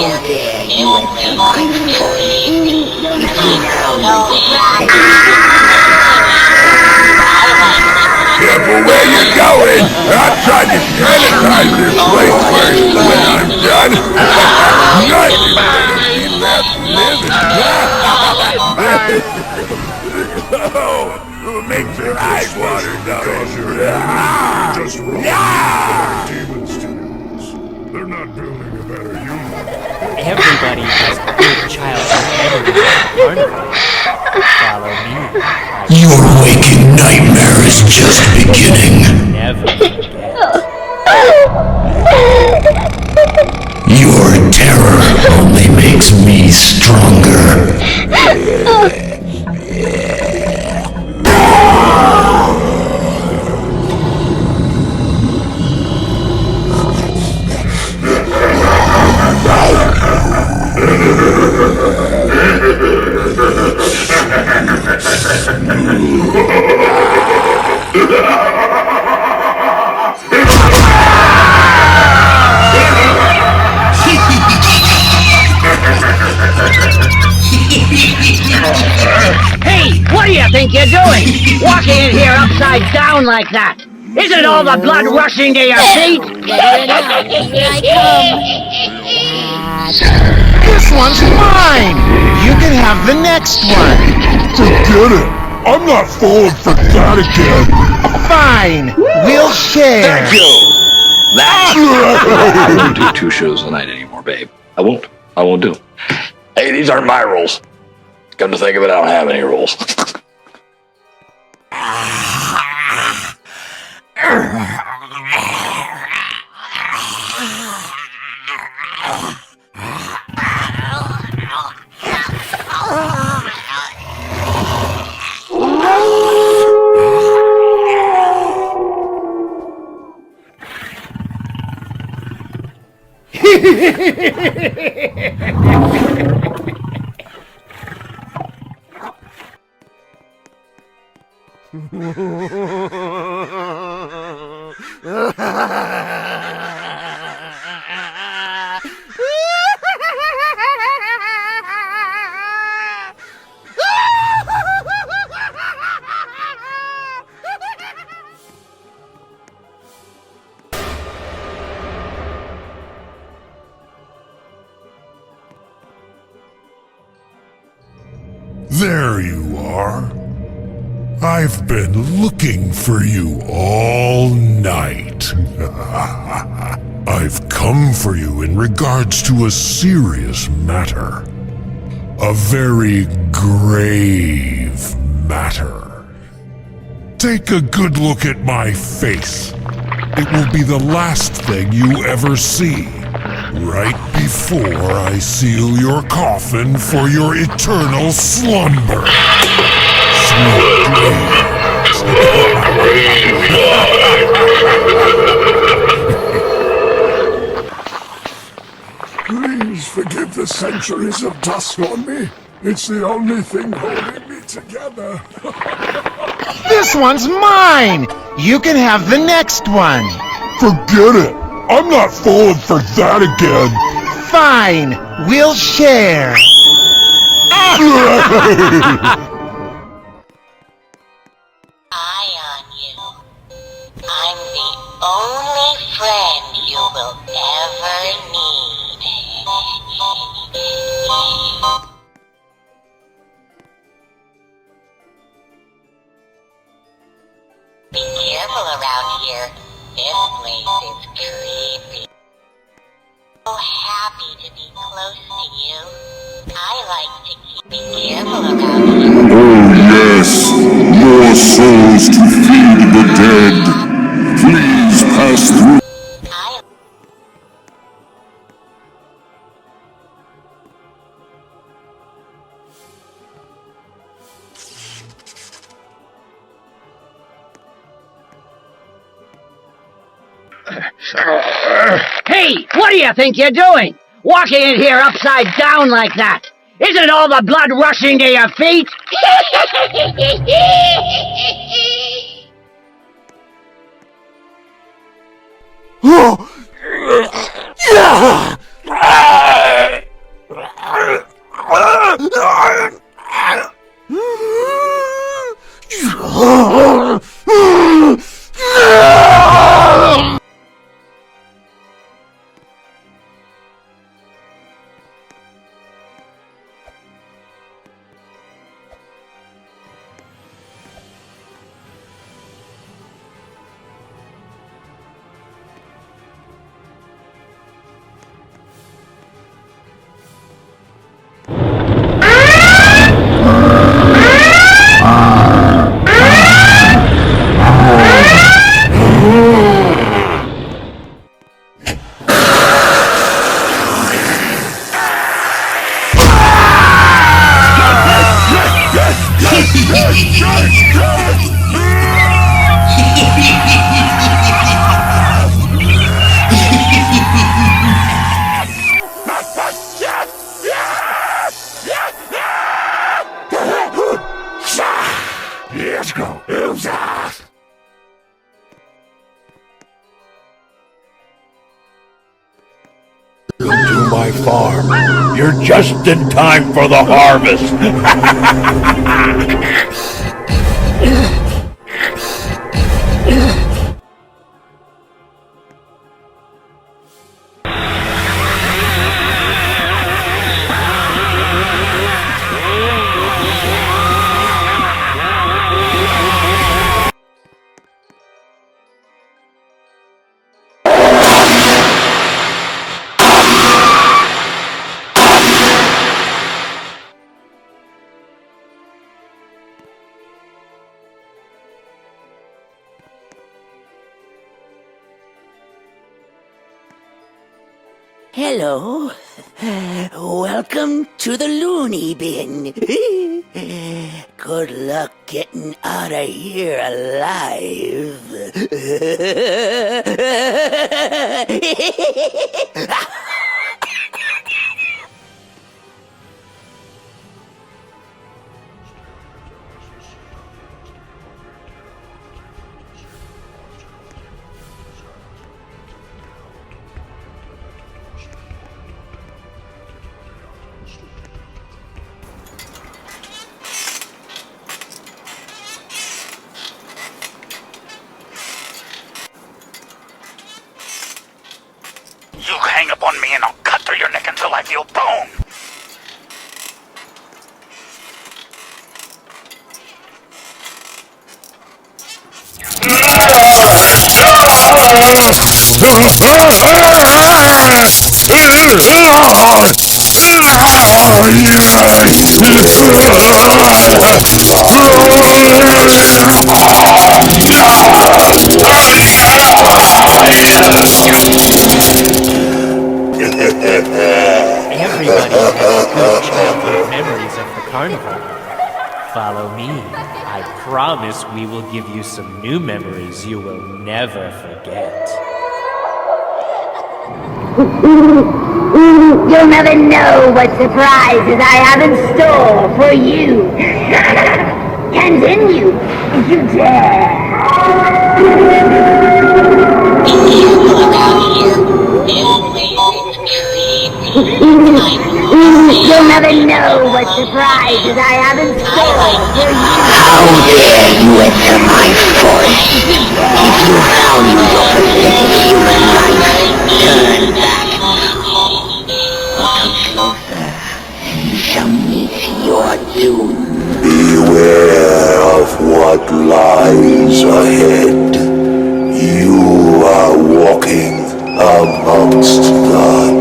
Careful where you're going! I'm trying to sanitize this place first when I'm done! Nothing's gonna be left living! Oh, makes your eyes water, does Just robbing demons to use. They're not building a better human. Everybody has good childhood memories. Follow me. Your waking nightmare is just beginning. Never forget. Your terror only makes me stronger. Hey, what do you think you're doing? Walking in here upside down like that? Isn't all the blood rushing to your feet? This one's mine! You can have the next one! Forget it! I'm not falling for that again! Fine! We'll share! I won't do 2 shows a night anymore, babe. I won't do. Hey, these aren't my rules. Come to think of it, I don't have any rules. There you are. I've been looking for you all night. I've come for you in regards to a serious matter. A very grave matter. Take a good look at my face. It will be the last thing you ever see. Right before I seal your coffin for your eternal slumber. Sweet dreams. Please forgive the centuries of dust on me. It's the only thing holding me together. This one's mine! You can have the next one! Forget it! I'm not falling for that again! Fine! We'll share! Eye on you. I'm the only friend you will ever need. Be careful around here. This place is creepy. So happy to be close to you. I like to keep. Be careful around here. Oh yes! More souls to feed the dead! Please pass through. I Hey, what do you think you're doing? Walking in here upside down like that? Isn't all the blood rushing to your feet? Let's go. Elsa. To my farm. You're just in time for the harvest. Hello. Welcome to the loony bin. Good luck getting out of here alive. You hang up on me and I'll cut through your neck until I feel bone. Everybody has good childhood memories of the carnival. Follow me. I promise we will give you some new memories you will never forget. You'll never know what surprises I have in store for you. Continue, if you dare. Be careful around here. This place is creepy. You'll never know what surprises I have in store for you. How dare you enter my forest? If you value your pathetic human life, turn back. Come closer, and you shall meet your doom. Beware of what lies ahead. You are walking amongst the